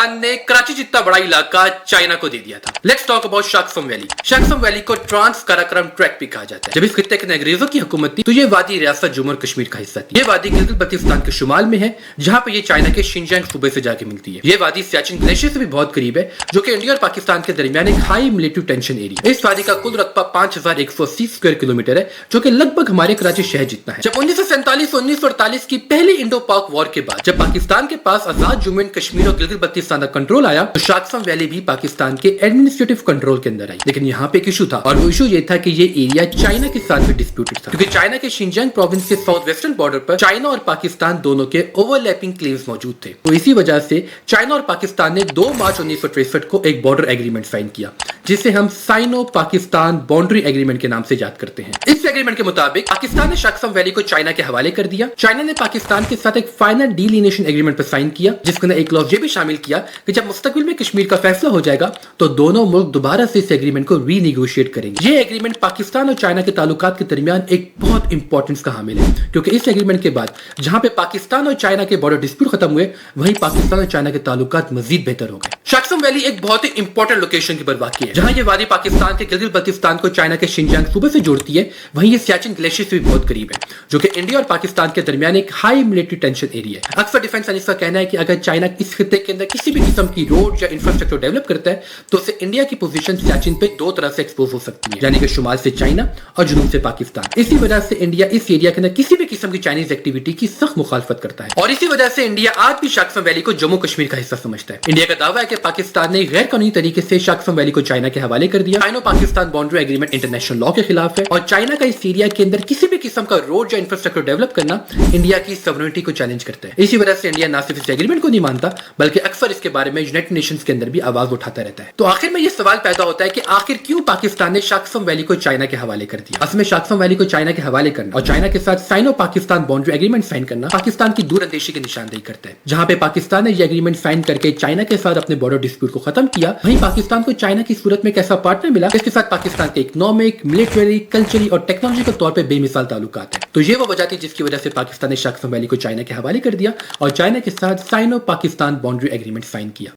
पाकिस्तान ने कराची जितना बड़ा इलाका चाइना को दे दिया था। Let's talk about Shaksgam valley. Shaksgam valley को ट्रांस काराकोरम ट्रैक्ट भी कहा जाता है। जब इस खित्ते के अंग्रेजों की हुकूमत थी तो ये वादी रियासत जम्मू और कश्मीर का हिस्सा थी। ये वादी गिलगित बल्तिस्तान के शुमाल में है, जहाँ पे ये चाइना के शिनजियांग सूबे से जाके मिलती है। ये वादी सियाचिन ग्लेशियर से भी बहुत करीब है, जो कि इंडिया और पाकिस्तान के दरमियान एक हाई मिलिट्री टेंशन एरिया। इस वादी का कुल रकबा 5180 स्क्वायर किलोमीटर है, जो कि लगभग हमारे कराची शहर जितना है। जब 1947-1948 की पहली इंडो पाक वॉर के बाद जब पाकिस्तान के पास आजाद जम्मू एंड कश्मीर और गिलगित बल्तिस्तान का कंट्रोल आया तो शाकसम वैली भी पाकिस्तान के एडमिनिस्ट्रेटिव कंट्रोल के अंदर आई। लेकिन यहाँ पे एक इशू था, और वो इशू ये था कि ये एरिया चाइना के साथ भी डिस्प्यूटेड था, क्योंकि चाइना के शिनजियांग प्रोविंस के साउथ वेस्टर्न बॉर्डर पर चाइना और पाकिस्तान दोनों के ओवरलैपिंग क्लेम्स मौजूद थे। तो इसी वजह से चाइना और पाकिस्तान ने 2 मार्च 1963 को एक बॉर्डर एग्रीमेंट साइन किया, जिसे हम साइनो पाकिस्तान बाउंड्री एग्रीमेंट के नाम से याद करते हैं। इस एग्रीमेंट के मुताबिक पाकिस्तान ने शाकसम वैली को चाइना के हवाले कर दिया। चाइना ने पाकिस्तान के साथ एक फाइनल डीलिनेशन एग्रीमेंट पर साइन किया, जिसके अंदर एक क्लॉज ये भी शामिल किया कि जब मुस्तकबिल में कश्मीर का फैसला हो जाएगा तो दोनों मुल्क दोबारा से इस एग्रीमेंट को रीनेगोशिएट करेंगे। ये एग्रीमेंट पाकिस्तान और चाइना के ताल्लुकात के दरमियान एक बहुत इंपॉर्टेंस का हामिल है, क्योंकि इस एग्रीमेंट के बाद जहां पे पाकिस्तान और चाइना के बॉर्डर डिस्प्यूट खत्म हुए, वहीं पाकिस्तान और चाइना के ताल्लुकात मजीद बेहतर हो गए। शाकसम वैली एक बहुत ही इंपॉर्टेंट लोकेशन के पर वाक़ई है, जहां ये वादी पाकिस्तान के गिलगित बल्तिस्तान को चाइना के शिनजियांग सूबे से जोड़ती है। वहीं ये सियाचिन ग्लेशियर से भी बहुत करीब है, जो कि इंडिया और पाकिस्तान के दरमियान एक हाई मिलिट्री टेंशन एरिया है। अक्सर डिफेंस एनालिस्ट का कहना है कि अगर चाइना इस खित्ते के अंदर किसी भी किस्म की रोड या इंफ्रास्ट्रक्चर डेवलप करता है तो उससे इंडिया की पोजीशन सियाचिन पे 2 तरह से एक्सपोज हो सकती है, यानी कि शुमाल से चाइना और जुनूब से पाकिस्तान। इसी वजह से इंडिया इस एरिया के अंदर किसी भी किस्म की चाइनीज एक्टिविटी की सख्त मुखालफत करता है, और इसी वजह से इंडिया आज भी शाकसम वैली को जम्मू कश्मीर का हिस्सा समझता है। इंडिया का दावा है कि पाकिस्तान ने गैर कानूनी तरीके से शाकसम वैली को चाइना के हवाले कर दिया। China Pakistan boundary agreement international law के खिलाफ है, और चाइना का इस एरिया के अंदर किसी भी किस्म का रोड या इंफ्रास्ट्रक्चर डेवलप करना इंडिया की सॉवरेनिटी को चैलेंज करता है। इसी वजह से इंडिया न सिर्फ इस एग्रीमेंट को नहीं मानता, बल्कि अक्सर इसके बारे में यूनाइटेड नेशंस के अंदर भी आवाज उठाता रहता है। तो आखिर में ये सवाल पैदा होता है कि आखिर क्यों पाकिस्तान ने शाकसम वैली को चाइना के हवाले कर दिया। असल में शाकसम वैली को चाइना के हवाले करना और चाइना के साथ Sino Pakistan boundary agreement sign करना पाकिस्तान की दूरअंदेशी की निशानदेही करता है। जहां पे पाकिस्तान ने ये एग्रीमेंट साइन करके चाइना के साथ अपने बॉर्डर डिस्प्यूट को खत्म किया, वहीं पाकिस्तान को चाइना की सूरत में एक ऐसा पार्टनर मिला जिसके साथ पाकिस्तान के इकोनॉमिक, मिलिट्री, कल्चरली और टेक्नोलॉजिकल तौर पर बेमिसाल ताल्लुकात है। तो ये वो वजह थी जिसकी वजह से पाकिस्तान ने शाकसम वैली को चाइना के हवाले कर दिया और चाइना के साथ Sino Pakistan boundary agreement sign किया।